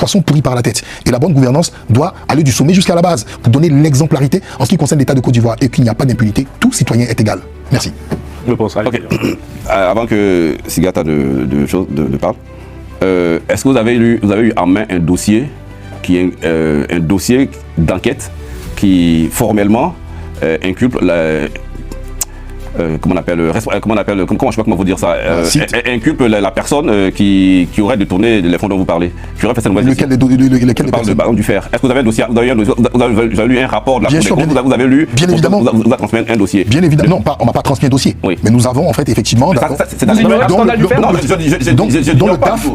poisson pourri par la tête. Et la bonne gouvernance doit aller du sommet jusqu'à la base pour donner l'exemplarité en ce qui concerne l'État de Côte d'Ivoire et qu'il n'y a pas d'impunité. Tout citoyen est égal. Merci. Je pense. Okay. Avant que Sigata de parle, est-ce que vous avez eu en main un dossier qui est un dossier d'enquête qui formellement inculpe comment je sais pas comment vous dire ça, inculpe la personne qui aurait détourné les fonds dont vous parlez, qui aurait fait cette mauvaise lequel parle de Baron du Fer. Est-ce que vous avez un dossier, vous avez lu un rapport de la Cour des comptes, vous avez lu, bien évidemment, vous avez transmis un dossier. Bien évidemment, non, on m'a pas transmis un dossier, oui. Mais nous avons en fait effectivement. C'est dans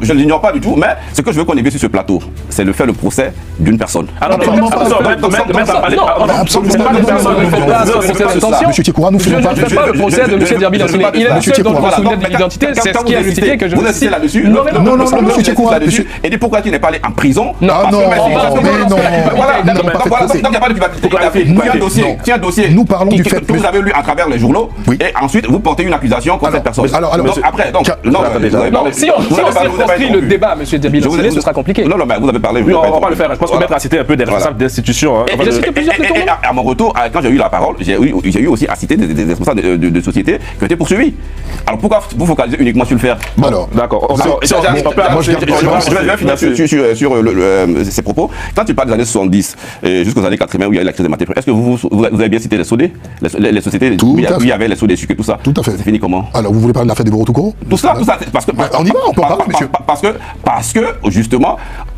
je ne l'ignore pas du tout, mais ce que je veux qu'on évite sur ce plateau, c'est de faire le procès d'une personne. Absolument pas. Monsieur Tiekoura, nous faisons pas le procès de M. Derby Lansouné. Il est le seul dont je me souviens de l'identité, c'est ce qui a justifié que je vous insistez là-dessus. Non, monsieur Tiekoura. Et dit pourquoi tu n'es pas allé en prison? Non, donc il n'y a pas de culpabilité. Tiens un dossier. Nous parlons du fait que vous avez lu à travers les journaux et ensuite vous portez une accusation contre cette personne. Alors, après, si on circonscrit le débat, M. Derby Lansouné, ce sera compliqué. Non, mais vous avez parlé. Oui, on va le faire. Je pense que Maître a cité un peu des responsables d'institutions. Et à mon retour, quand j'ai eu la parole, j'ai eu aussi à citer des responsables de sociétés qui ont été poursuivis. Alors pourquoi vous focalisez uniquement sur le fer? Alors, d'accord. Je vais finir sur ces propos. Quand tu parles des années 70 jusqu'aux années 80 où il y a eu la crise des matières premières, est-ce que vous avez bien cité les SODE, les sociétés où il y avait les SODE sucre et tout ça? Tout à fait. C'est fini comment? Alors vous voulez parler de l'affaire des Borotoukoro? Tout ça, parce que on y va, on peut en parler, monsieur. Parce que justement.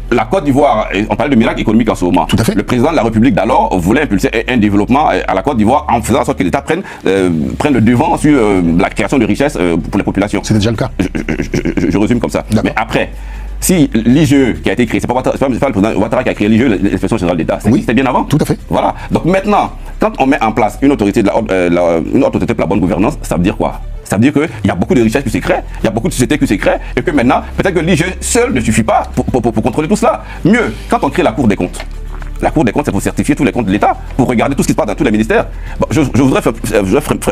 La Côte d'Ivoire, on parlait de miracle économique en ce moment. Tout à fait. Le président de la République d'alors voulait impulser un développement à la Côte d'Ivoire en faisant en sorte que l'État prenne le devant sur la création de richesses pour les populations. C'est déjà le cas. Je résume comme ça. Mais après, si l'IGE qui a été créé, c'est pas le président Ouattara qui a créé l'IGE, l'inspection générale d'État, c'était bien avant. Tout à fait. Voilà. Donc maintenant, quand on met en place une autorité pour la bonne gouvernance, ça veut dire quoi? Ça veut dire qu'il y a beaucoup de richesses qui se créent, il y a beaucoup de sociétés qui se créent, et que maintenant, peut-être que l'IGE seul ne suffit pas pour contrôler tout cela. Mieux, quand on crée la Cour des comptes. La Cour des comptes, c'est pour certifier tous les comptes de l'État, pour regarder tout ce qui se passe dans tous les ministères. Bon, je voudrais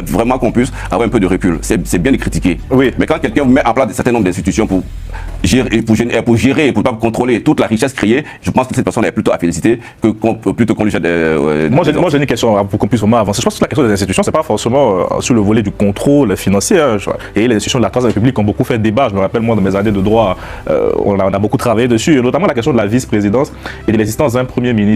vraiment qu'on puisse avoir un peu de recul. C'est bien de critiquer. Oui. Mais quand quelqu'un met en place un certain nombre d'institutions pour gérer, pour pas contrôler toute la richesse créée, je pense que cette personne est plutôt à féliciter plutôt qu'on lui jette Moi, j'ai une question pour qu'on puisse vraiment avancer. Je pense que la question des institutions, c'est pas forcément sur le volet du contrôle financier. Et les institutions de la Troisième République ont beaucoup fait débat. Je me rappelle, moi, de mes années de droit, on a beaucoup travaillé dessus, et notamment la question de la vice-présidence et de l'existence d'un premier ministre.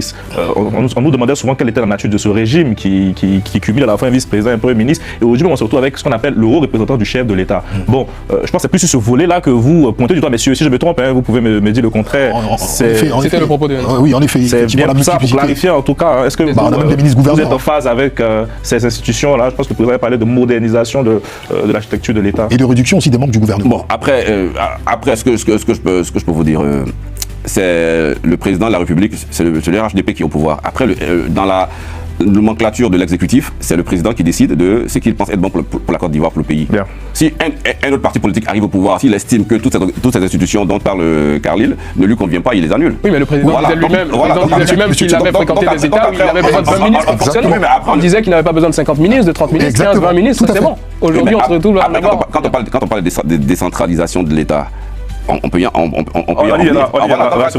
On nous demandait souvent quelle était la nature de ce régime qui cumule à la fois un vice-président et un premier ministre. Et aujourd'hui, on se retrouve avec ce qu'on appelle le haut représentant du chef de l'État. Bon, je pense que c'est plus sur ce volet-là que vous pointez du doigt, messieurs. Si je me trompe, vous pouvez me dire le contraire. C'était le propos de... Oui, en effet. C'est bien ça pour clarifier, en tout cas. Est-ce que on a même des ministres vous êtes en phase avec ces institutions-là? Je pense que vous avez parlé de modernisation de l'architecture de l'État. Et de réduction aussi des membres du gouvernement. Bon, après ce que je peux vous dire... c'est le président de la République, c'est le RHDP qui est au pouvoir. Après, dans la nomenclature de l'exécutif, c'est le président qui décide de ce qu'il pense être bon pour la Côte d'Ivoire, pour le pays. Bien. Si un autre parti politique arrive au pouvoir, s'il estime que toutes ces institutions dont parle Carlyle ne lui conviennent pas, il les annule. Oui, mais le président disait lui-même qu'il avait fréquenté des États où il avait besoin de 20 ministres fonctionnels. On disait qu'il n'avait pas besoin de 50 ministres, de 30 ministres, 15, 20 ministres, c'est bon. Aujourd'hui, on se retrouve là. Quand on parle de décentralisation de l'État, on peut y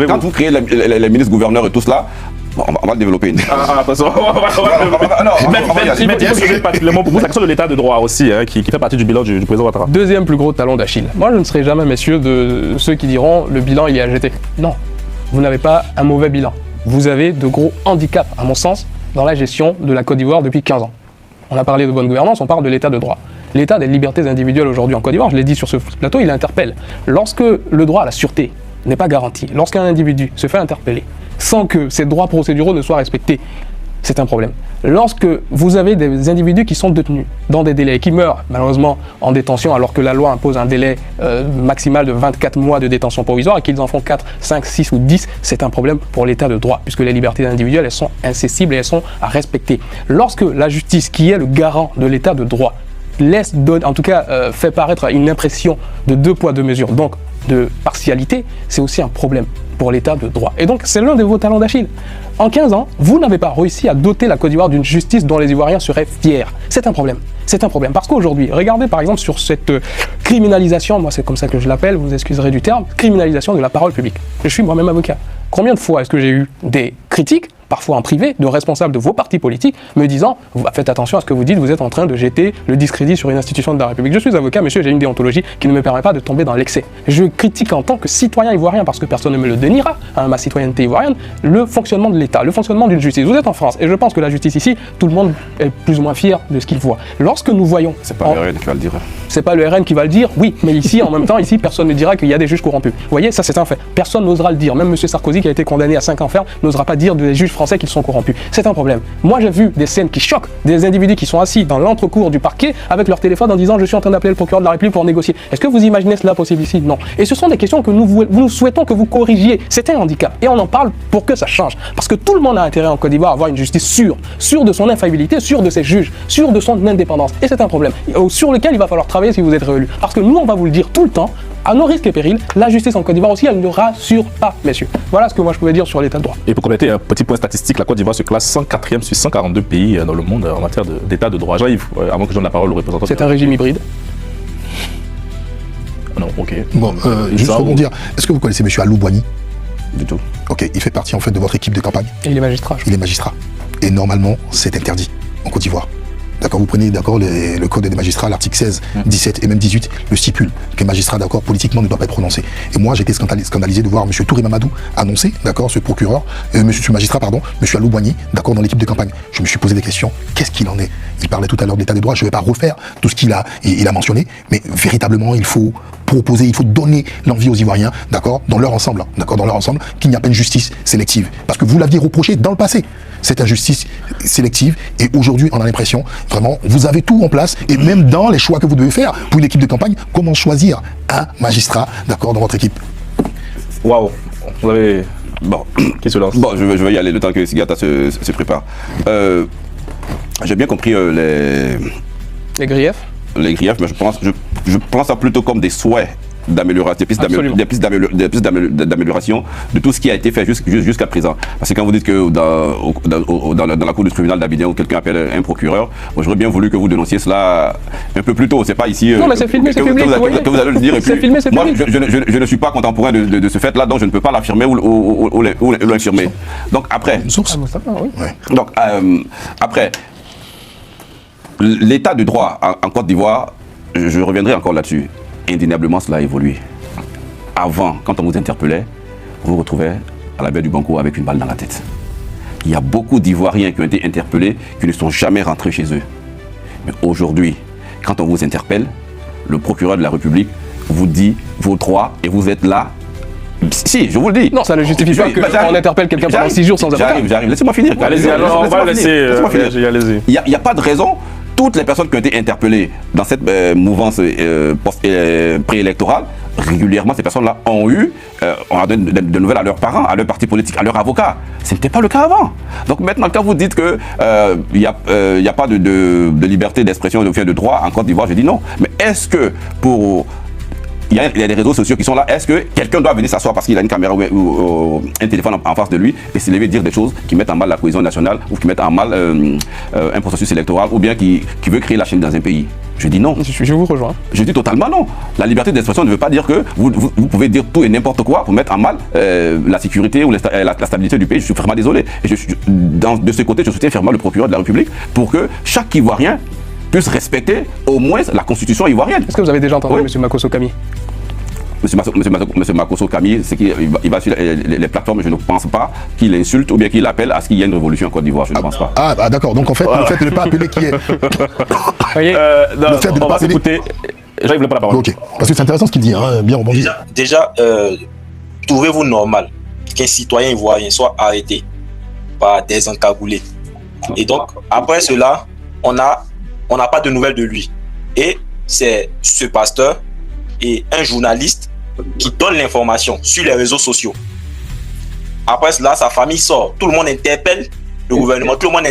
quand vous créez les ministres gouverneurs et tout cela, on va le développer. Attention. Mais particulièrement pour vous, la question de l'état de droit aussi, qui fait partie du bilan du président Ouattara. Deuxième plus gros talon d'Achille. Moi, je ne serai jamais, messieurs, de ceux qui diront le bilan il est à jeter. Non, vous n'avez pas un mauvais bilan. Vous avez de gros handicaps, à mon sens, dans la gestion de la Côte d'Ivoire depuis 15 ans. On a parlé de bonne gouvernance, on parle de l'état de droit. L'état des libertés individuelles aujourd'hui en Côte d'Ivoire, je l'ai dit sur ce plateau, il interpelle. Lorsque le droit à la sûreté n'est pas garanti, lorsqu'un individu se fait interpeller sans que ses droits procéduraux ne soient respectés, c'est un problème. Lorsque vous avez des individus qui sont détenus dans des délais, qui meurent malheureusement en détention alors que la loi impose un délai maximal de 24 mois de détention provisoire et qu'ils en font 4, 5, 6 ou 10, c'est un problème pour l'état de droit puisque les libertés individuelles, elles sont incessibles et elles sont à respecter. Lorsque la justice, qui est le garant de l'état de droit, fait paraître une impression de 2 poids 2 mesures, donc de partialité, c'est aussi un problème pour l'état de droit. Et donc, c'est l'un de vos talons d'Achille. En 15 ans, vous n'avez pas réussi à doter la Côte d'Ivoire d'une justice dont les Ivoiriens seraient fiers. C'est un problème. C'est un problème. Parce qu'aujourd'hui, regardez par exemple sur cette criminalisation, moi c'est comme ça que je l'appelle, vous excuserez du terme, criminalisation de la parole publique. Je suis moi-même avocat. Combien de fois est-ce que j'ai eu des critiques, parfois en privé, de responsables de vos partis politiques, me disant « Faites attention à ce que vous dites, vous êtes en train de jeter le discrédit sur une institution de la République. » Je suis avocat, monsieur, j'ai une déontologie qui ne me permet pas de tomber dans l'excès. Je critique en tant que citoyen ivoirien, parce que personne ne me le déniera, ma citoyenneté ivoirienne, le fonctionnement de l'État, le fonctionnement d'une justice. Vous êtes en France, et je pense que la justice ici, tout le monde est plus ou moins fier de ce qu'il voit. Lorsque nous voyons... C'est pas le RN qui va le dire. C'est pas le RN qui va le dire, oui, mais ici, en même temps, ici, personne ne dira qu'il y a des juges corrompus. Vous voyez, ça c'est un fait. Personne n'osera le dire. Même M. Sarkozy, qui a été condamné à 5 ans ferme, n'osera pas dire des juges français qu'ils sont corrompus. C'est un problème. Moi, j'ai vu des scènes qui choquent, des individus qui sont assis dans l'entrecour du parquet avec leur téléphone en disant « Je suis en train d'appeler le procureur de la République pour négocier ». Est-ce que vous imaginez cela possible ici? Non. Et ce sont des questions que nous souhaitons que vous corrigiez. C'est un handicap. Et on en parle pour que ça change. Parce que tout le monde a intérêt en Côte d'Ivoire à avoir une justice sûre de son infaillibilité, sûre de ses juges, sûre de son indépendance. Et c'est un problème sur lequel il va falloir travailler si vous êtes réélu. Parce que nous, on va vous le dire tout le temps, à nos risques et périls, la justice en Côte d'Ivoire aussi, elle ne rassure pas, messieurs. Voilà ce que moi je pouvais dire sur l'état de droit. Et pour compléter, un petit point statistique, la Côte d'Ivoire se classe 104e sur 142 pays dans le monde en matière d'état de droit. Jean-Yves, avant que je donne la parole au représentant. C'est un régime hybride. Non, ok. Bon, juste rebondir. Est-ce que vous connaissez M. Alou Boigny? Du tout. Ok, il fait partie en fait de votre équipe de campagne. Et il est magistrat. Il est magistrat. Et normalement, c'est interdit en Côte d'Ivoire. D'accord, vous prenez d'accord le code des magistrats, l'article 16, 17 et même 18 le stipule qu'un magistrat d'accord politiquement ne doit pas être prononcé. Et moi j'étais scandalisé de voir M. Touré Mamadou annoncer, d'accord, ce procureur, ce magistrat pardon, M. Alou Boigny, d'accord, dans l'équipe de campagne. Je me suis posé des questions. Qu'est-ce qu'il en est? Il parlait tout à l'heure de l'état des droits. Je ne vais pas refaire tout ce qu'il a mentionné, mais véritablement il faut proposer, il faut donner l'envie aux Ivoiriens, d'accord, dans leur ensemble, qu'il n'y a pas une justice sélective, parce que vous l'aviez reproché dans le passé. Cette injustice sélective, et aujourd'hui on a l'impression, vraiment, vous avez tout en place, et même dans les choix que vous devez faire pour une équipe de campagne, comment choisir un magistrat, d'accord, dans votre équipe? Waouh, vous avez... Bon, qui se lance? Bon, je vais y aller le temps que Sigata se prépare. J'ai bien compris les griefs. Les griefs, mais je pense ça plutôt comme des souhaits d'amélioration, des pistes d'amélioration de tout ce qui a été fait jusqu'à présent. Parce que quand vous dites que dans la cour du tribunal d'Abidjan où quelqu'un appelle un procureur, moi j'aurais bien voulu que vous dénonciez cela un peu plus tôt. C'est pas ici non, mais c'est filmé, c'est public, que vous allez le dire. Et puis, filmé, moi, je ne suis pas contemporain de ce fait-là, donc je ne peux pas l'affirmer ou l'infirmer. Donc après, donc après, l'état de droit en Côte d'Ivoire, je reviendrai encore là-dessus. Indéniablement, cela a évolué. Avant, quand on vous interpellait, vous vous retrouvez à la baie du Banco avec une balle dans la tête. Il y a beaucoup d'Ivoiriens qui ont été interpellés, qui ne sont jamais rentrés chez eux. Mais aujourd'hui, quand on vous interpelle, le procureur de la République vous dit vos droits et vous êtes là. Si, je vous le dis. Non, ça ne justifie pas qu'on interpelle quelqu'un pendant 6 jours sans avocat. J'arrive. Laissez-moi finir. Allez-y, alors on va laisser. Il n'y a pas de raison. Toutes les personnes qui ont été interpellées dans cette mouvance préélectorale, régulièrement, ces personnes-là ont eu, on a donné de nouvelles à leurs parents, à leurs partis politiques, à leurs avocats. Ce n'était pas le cas avant. Donc maintenant, quand vous dites qu'il n'y a pas de liberté d'expression et de droit en Côte d'Ivoire, je dis non. Mais est-ce que pour... Il y a des réseaux sociaux qui sont là. Est-ce que quelqu'un doit venir s'asseoir parce qu'il a une caméra ou un téléphone en face de lui et s'élever et dire des choses qui mettent en mal la cohésion nationale ou qui mettent en mal un processus électoral ou bien qui veut créer la chaîne dans un pays? Je dis non. Je vous rejoins. Je dis totalement non. La liberté d'expression ne veut pas dire que vous pouvez dire tout et n'importe quoi pour mettre en mal la sécurité ou la stabilité du pays. Je suis vraiment désolé. Et de ce côté, je soutiens fermement le procureur de la République pour que chaque Ivoirien puisse respecter au moins la constitution ivoirienne. Est-ce que vous avez déjà entendu M. Makosso Kami? Monsieur Makosso Kami, c'est qu'il va sur les plateformes, je ne pense pas qu'il insulte ou bien qu'il appelle à ce qu'il y ait une révolution en Côte d'Ivoire, je ne pense pas. Ah d'accord, donc en fait, le fait de ne pas appeler qui est... le fait de ne pas écouter... J'arrive pas la parole. Ok, parce que c'est intéressant ce qu'il dit, hein, bien rebondi. Déjà trouvez-vous normal qu'un citoyen ivoirien soit arrêté par des encagoulés? Et donc, après cela, on n'a pas de nouvelles de lui. Et c'est ce pasteur et un journaliste qui donne l'information sur les réseaux sociaux. Après cela, sa famille sort. Tout le monde interpelle le gouvernement. Tout le monde